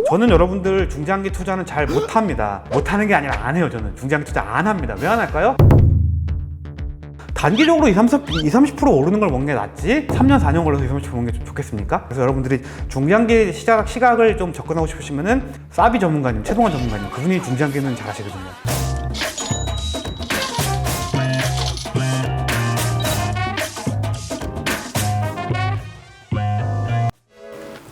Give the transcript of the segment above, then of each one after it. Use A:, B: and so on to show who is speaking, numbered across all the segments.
A: 저는 여러분들 중장기 투자는 잘 못합니다. 못하는 게 아니라 안 해요. 저는 중장기 투자 안 합니다. 왜 안 할까요? 단기적으로 20-30% 오르는 걸 먹는 게 낫지 3년 4년 걸려서 20-30% 먹는 게 좀 좋겠습니까? 그래서 여러분들이 중장기 시각을 좀 접근하고 싶으시면은 사비 전문가님, 최동환 전문가님, 그분이 중장기는 잘 하시거든요.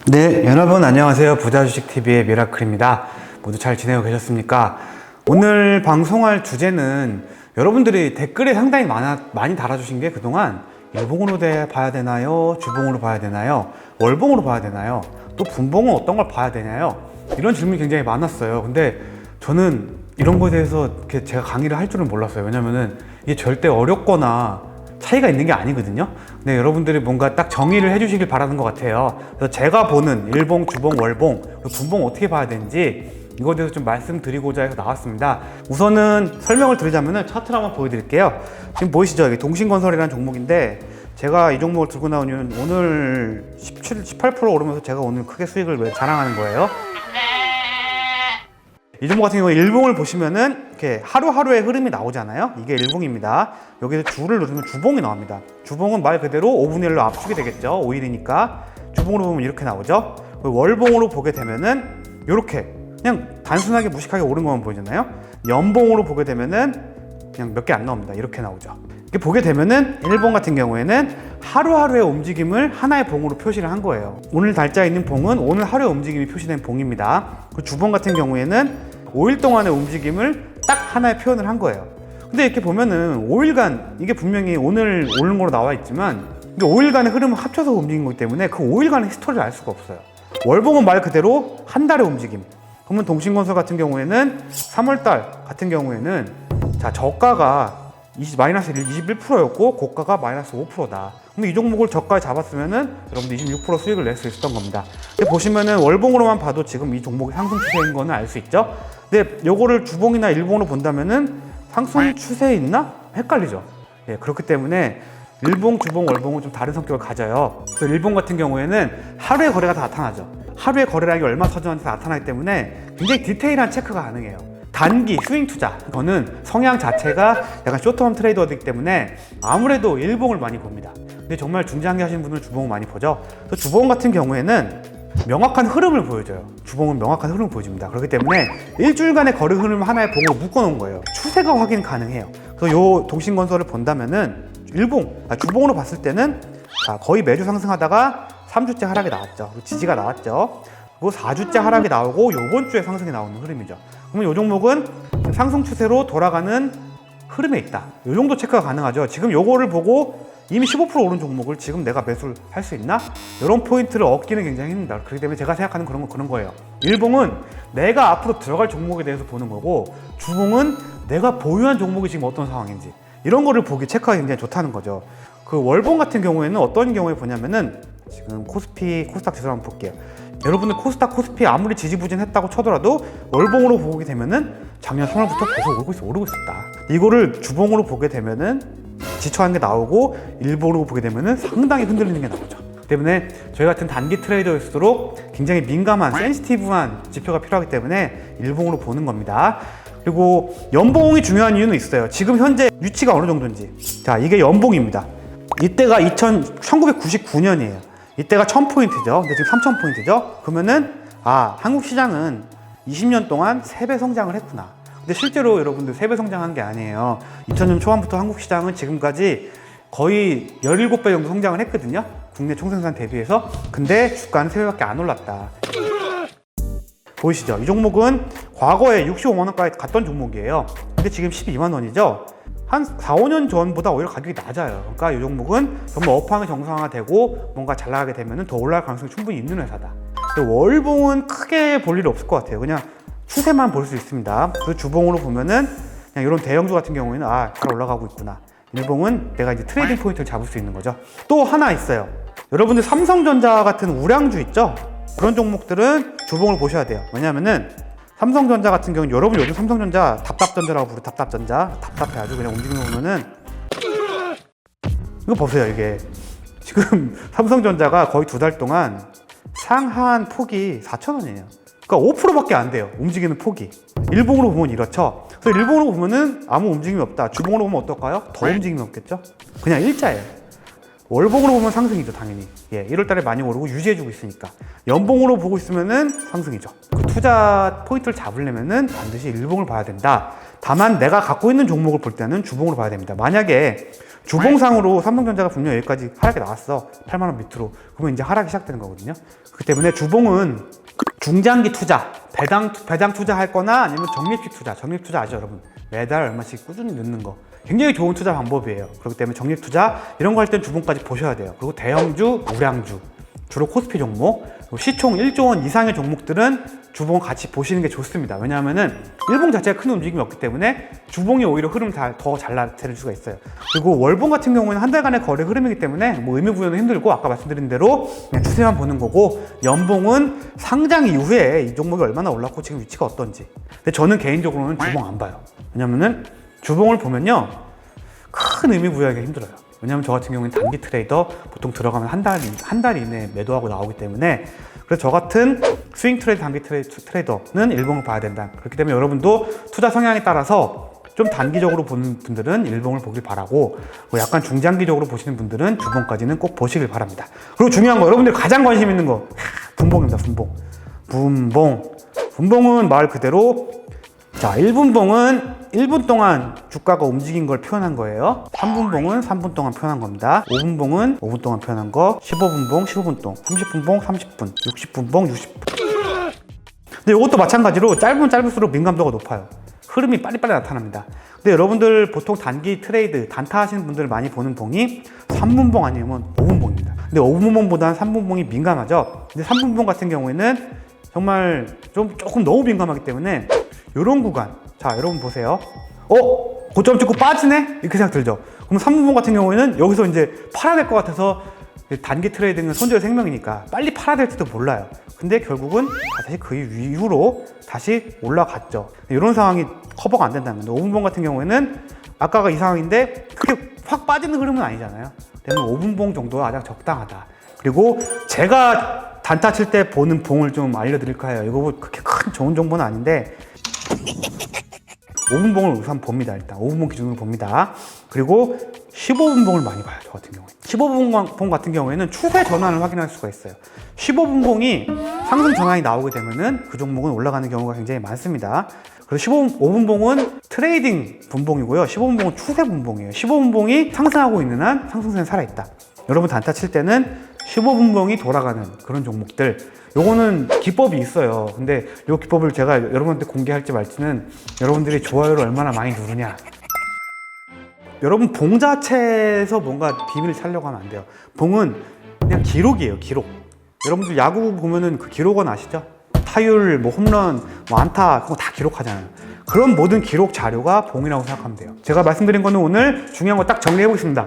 A: 네, 여러분 안녕하세요. 부자주식TV의 미라클입니다. 모두 잘 지내고 계셨습니까? 오늘 방송할 주제는 여러분들이 댓글에 상당히 많이 달아주신 게 그동안 일봉으로 봐야 되나요? 주봉으로 봐야 되나요? 월봉으로 봐야 되나요? 또 분봉은 어떤 걸 봐야 되나요? 이런 질문이 굉장히 많았어요. 근데 저는 이런 거에 대해서 이렇게 제가 강의를 할 줄은 몰랐어요. 왜냐면은 이게 절대 어렵거나 차이가 있는 게 아니거든요. 근데 여러분들이 뭔가 딱 정의를 해주시길 바라는 것 같아요. 그래서 제가 보는 일봉, 주봉, 월봉, 분봉 어떻게 봐야 되는지 이거에 대해서 좀 말씀드리고자 해서 나왔습니다. 우선은 설명을 드리자면 차트를 한번 보여드릴게요. 지금 보이시죠? 이게 동신건설이라는 종목인데 제가 이 종목을 들고 나온 이유는 오늘 18% 오르면서 제가 오늘 크게 수익을 자랑하는 거예요. 이 종목 같은 경우에 일봉을 보시면은 이렇게 하루하루의 흐름이 나오잖아요. 이게 일봉입니다. 여기서 주를 누르면 주봉이 나옵니다. 주봉은 말 그대로 5분의 1로 압축이 되겠죠. 5일이니까 주봉으로 보면 이렇게 나오죠. 월봉으로 보게 되면은 이렇게 그냥 단순하게 무식하게 오른 것만 보이잖아요. 연봉으로 보게 되면은 그냥 몇 개 안 나옵니다. 이렇게 나오죠. 이렇게 보게 되면은 일봉 같은 경우에는 하루하루의 움직임을 하나의 봉으로 표시를 한 거예요. 오늘 달자에 있는 봉은 오늘 하루의 움직임이 표시된 봉입니다. 그 주봉 같은 경우에는 5일 동안의 움직임을 딱 하나의 표현을 한 거예요. 근데 이렇게 보면은 5일간 이게 분명히 오늘 오른 거로 나와 있지만 이게 5일간의 흐름을 합쳐서 움직인 거기 때문에 그 5일간의 히스토리를 알 수가 없어요. 월봉은 말 그대로 한 달의 움직임. 그러면 동신건설 같은 경우에는 3월달 같은 경우에는 자 저가가 마이너스 21%였고 고가가 마이너스 5%다. 근데 이 종목을 저가에 잡았으면은 여러분들 26% 수익을 낼 수 있었던 겁니다. 근데 보시면은 월봉으로만 봐도 지금 이 종목이 상승 추세인 거는 알 수 있죠. 근데 요거를 주봉이나 일봉으로 본다면은 상승 추세에 있나? 헷갈리죠. 예, 그렇기 때문에 일봉, 주봉, 월봉은 좀 다른 성격을 가져요. 그래서 일봉 같은 경우에는 하루의 거래가 다 나타나죠. 하루의 거래량이 얼마 터졌는지 나타나기 때문에 굉장히 디테일한 체크가 가능해요. 단기 스윙 투자, 그거는 성향 자체가 약간 쇼트텀 트레이더이기 때문에 아무래도 일봉을 많이 봅니다. 근데 정말 중장기 하시는 분들은 주봉을 많이 보죠. 그래서 주봉 같은 경우에는 명확한 흐름을 보여줘요. 주봉은 명확한 흐름을 보여줍니다. 그렇기 때문에 일주일간의 거래 흐름 하나의 봉으로 묶어놓은 거예요. 추세가 확인 가능해요. 그래서 요 동신건설을 본다면은 주봉으로 봤을 때는 거의 매주 상승하다가 3주째 하락이 나왔죠. 지지가 나왔죠. 그리고 4주째 하락이 나오고 요번 주에 상승이 나오는 흐름이죠. 그러면 이 종목은 상승 추세로 돌아가는 흐름에 있다. 이 정도 체크가 가능하죠. 지금 요거를 보고 이미 15% 오른 종목을 지금 내가 매수를 할 수 있나? 이런 포인트를 얻기는 굉장히 힘듭니다. 그렇기 때문에 제가 생각하는 그런 거예요. 일봉은 내가 앞으로 들어갈 종목에 대해서 보는 거고 주봉은 내가 보유한 종목이 지금 어떤 상황인지 이런 거를 보기 체크하기 굉장히 좋다는 거죠. 그 월봉 같은 경우에는 어떤 경우에 보냐면은 지금 코스닥 지수를 한번 볼게요. 여러분들 코스피 아무리 지지부진했다고 쳐더라도 월봉으로 보게 되면은 작년 3월부터 계속 오르고 있었다. 이거를 주봉으로 보게 되면은 지쳐하는 게 나오고 일봉으로 보게 되면은 상당히 흔들리는 게 나오죠. 때문에 저희 같은 단기 트레이더일수록 굉장히 민감한 센시티브한 지표가 필요하기 때문에 일봉으로 보는 겁니다. 그리고 연봉이 중요한 이유는 있어요. 지금 현재 위치가 어느 정도인지. 자, 이게 연봉입니다. 이때가 1999년이에요. 이때가 1000포인트죠. 근데 지금 3000포인트죠. 그러면은 한국 시장은 20년 동안 3배 성장을 했구나. 근데 실제로 여러분들 3배 성장한 게 아니에요. 2000년 초반부터 한국 시장은 지금까지 거의 17배 정도 성장을 했거든요. 국내 총생산 대비해서. 근데 주가는 3배밖에 안 올랐다. 보이시죠? 이 종목은 과거에 65만 원까지 갔던 종목이에요. 근데 지금 12만 원이죠. 한 4, 5년 전보다 오히려 가격이 낮아요. 그러니까 이 종목은 정말 업황이 정상화되고 뭔가 잘 나가게 되면 더 올라갈 가능성이 충분히 있는 회사다. 근데 월봉은 크게 볼 일이 없을 것 같아요. 그냥 추세만 볼 수 있습니다. 그 주봉으로 보면은 그냥 이런 대형주 같은 경우에는 잘 올라가고 있구나. 일봉은 내가 이제 트레이딩 포인트를 잡을 수 있는 거죠. 또 하나 있어요. 여러분들 삼성전자 같은 우량주 있죠? 그런 종목들은 주봉을 보셔야 돼요. 왜냐면은 삼성전자 같은 경우는 여러분 요즘 삼성전자 답답전자라고 부르죠. 답답해 아주 그냥 움직이는 거 보면은 이거 보세요. 이게 지금 삼성전자가 거의 2달 동안 상한 폭이 4,000원이에요. 그러니까 5%밖에 안 돼요. 움직이는 폭이. 일봉으로 보면 이렇죠. 그래서 일봉으로 보면은 아무 움직임이 없다. 주봉으로 보면 어떨까요? 더 움직임이 없겠죠? 그냥 일자예요. 월봉으로 보면 상승이죠, 당연히. 1월 달에 많이 오르고 유지해주고 있으니까. 연봉으로 보고 있으면은 상승이죠. 그 투자 포인트를 잡으려면은 반드시 일봉을 봐야 된다. 다만 내가 갖고 있는 종목을 볼 때는 주봉으로 봐야 됩니다. 만약에 주봉상으로 삼성전자가 분명 여기까지 하락이 나왔어. 8만 원 밑으로. 그러면 이제 하락이 시작되는 거거든요. 그렇기 때문에 주봉은 중장기 투자, 배당 투자할 거나 아니면 적립식 투자. 적립 투자 아시죠, 여러분? 매달 얼마씩 꾸준히 넣는 거. 굉장히 좋은 투자 방법이에요. 그렇기 때문에 적립 투자 이런 거 할 땐 주봉까지 보셔야 돼요. 그리고 대형주, 우량주, 주로 코스피 종목, 시총 1조 원 이상의 종목들은 주봉 같이 보시는 게 좋습니다. 왜냐하면은 일봉 자체가 큰 움직임이 없기 때문에 주봉이 오히려 흐름 더 잘 나타낼 수가 있어요. 그리고 월봉 같은 경우에는 한 달간의 거래 흐름이기 때문에 뭐 의미 부여는 힘들고 아까 말씀드린 대로 그냥 추세만 보는 거고, 연봉은 상장 이후에 이 종목이 얼마나 올랐고 지금 위치가 어떤지. 근데 저는 개인적으로는 주봉 안 봐요. 왜냐면은 주봉을 보면요 큰 의미 부여하기가 힘들어요. 왜냐면 저 같은 경우는 단기 트레이더 보통 들어가면 한 달 이내에 매도하고 나오기 때문에, 그래서 저 같은 스윙 트레이더, 단기 트레이더는 일봉을 봐야 된다. 그렇기 때문에 여러분도 투자 성향에 따라서 좀 단기적으로 보는 분들은 일봉을 보길 바라고, 약간 중장기적으로 보시는 분들은 주봉까지는 꼭 보시길 바랍니다. 그리고 중요한 거, 여러분들이 가장 관심 있는 거, 분봉입니다. 분봉은 말 그대로, 자, 1분봉은 1분 동안 주가가 움직인 걸 표현한 거예요. 3분봉은 3분 동안 표현한 겁니다. 5분봉은 5분 동안 표현한 거, 15분봉 15분 동안, 30분봉 30분, 60분봉 60분. 근데 이것도 마찬가지로 짧으면 짧을수록 민감도가 높아요. 흐름이 빨리빨리 나타납니다. 근데 여러분들 보통 단기 트레이드, 단타 하시는 분들 많이 보는 봉이 3분봉 아니면 5분봉입니다. 근데 5분봉보다는 3분봉이 민감하죠. 근데 3분봉 같은 경우에는 정말 조금 너무 민감하기 때문에 이런 구간, 자 여러분 보세요. 고점 찍고 빠지네? 이렇게 생각 들죠? 그럼 3분봉 같은 경우에는 여기서 이제 팔아야 될 것 같아서, 단기 트레이딩은 손절 생명이니까 빨리 팔아야 될지도 몰라요. 근데 결국은 다시 그 이후로 다시 올라갔죠. 이런 상황이 커버가 안 된다면, 5분봉 같은 경우에는 아까가 이 상황인데 그렇게 확 빠지는 흐름은 아니잖아요. 그러면 5분봉 정도가 가장 적당하다. 그리고 제가 단타 칠 때 보는 봉을 좀 알려드릴까 해요. 이거 그렇게 큰 좋은 정보는 아닌데 5분봉을 우선 봅니다. 일단 5분봉 기준으로 봅니다. 그리고 15분봉을 많이 봐요. 저 같은 경우에 15분봉 같은 경우에는 추세 전환을 확인할 수가 있어요. 15분봉이 상승 전환이 나오게 되면은 그 종목은 올라가는 경우가 굉장히 많습니다. 그래서 5분봉은 트레이딩 분봉이고요. 15분봉은 추세 분봉이에요. 15분봉이 상승하고 있는 한 상승세는 살아있다. 여러분 단타 칠 때는 15분봉이 돌아가는 그런 종목들, 요거는 기법이 있어요. 근데 요 기법을 제가 여러분한테 공개할지 말지는 여러분들이 좋아요를 얼마나 많이 누르냐. 여러분 봉 자체에서 뭔가 비밀을 찾으려고 하면 안 돼요. 봉은 그냥 기록이에요. 기록. 여러분들 야구 보면은 그 기록원 아시죠? 타율, 뭐 홈런, 뭐 안타, 그거 다 기록하잖아요. 그런 모든 기록 자료가 봉이라고 생각하면 돼요. 제가 말씀드린 거는 오늘 중요한 거 딱 정리해 보겠습니다.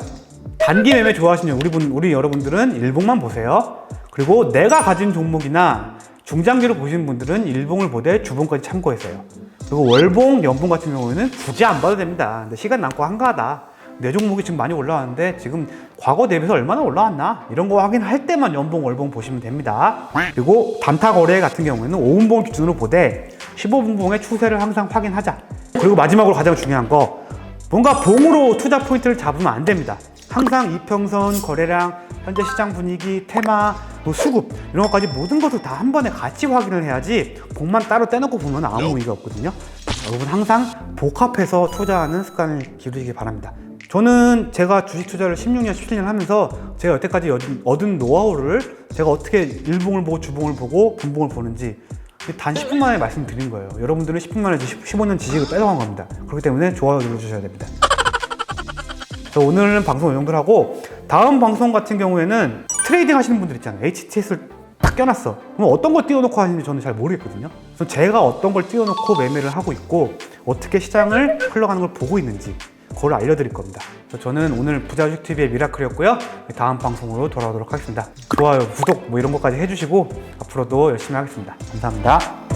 A: 단기 매매 좋아하시는 우리 여러분들은 일봉만 보세요. 그리고 내가 가진 종목이나 중장기로 보시는 분들은 일봉을 보되 주봉까지 참고했어요. 그리고 월봉, 연봉 같은 경우에는 굳이 안 봐도 됩니다. 근데 시간 남고 한가하다. 내 종목이 지금 많이 올라왔는데 지금 과거 대비해서 얼마나 올라왔나? 이런 거 확인할 때만 연봉, 월봉 보시면 됩니다. 그리고 단타 거래 같은 경우에는 5분봉 기준으로 보되 15분봉의 추세를 항상 확인하자. 그리고 마지막으로 가장 중요한 거, 뭔가 봉으로 투자 포인트를 잡으면 안 됩니다. 항상 이평선, 거래량, 현재 시장 분위기, 테마, 뭐 수급 이런 것까지 모든 것을 다 한 번에 같이 확인을 해야지 봉만 따로 떼놓고 보면 아무 의미가 없거든요. 여러분 항상 복합해서 투자하는 습관을 기르시기 바랍니다. 저는 제가 주식 투자를 16년, 17년 하면서 제가 여태까지 얻은 노하우를 제가 어떻게 일봉을 보고 주봉을 보고 분봉을 보는지 단 10분 만에 말씀드린 거예요. 여러분들은 10분 만에 15년 지식을 뺏어간 겁니다. 그렇기 때문에 좋아요 눌러주셔야 됩니다. 오늘은 방송 이 정도로 하고, 다음 방송 같은 경우에는 트레이딩 하시는 분들 있잖아요. HTS를 딱 껴놨어. 그럼 어떤 걸 띄워놓고 하시는지 저는 잘 모르겠거든요. 그래서 제가 어떤 걸 띄워놓고 매매를 하고 있고 어떻게 시장을 흘러가는 걸 보고 있는지 그걸 알려드릴 겁니다. 그래서 저는 오늘 부자주식TV의 미라클이었고요. 다음 방송으로 돌아오도록 하겠습니다. 좋아요, 구독 뭐 이런 것까지 해주시고 앞으로도 열심히 하겠습니다. 감사합니다.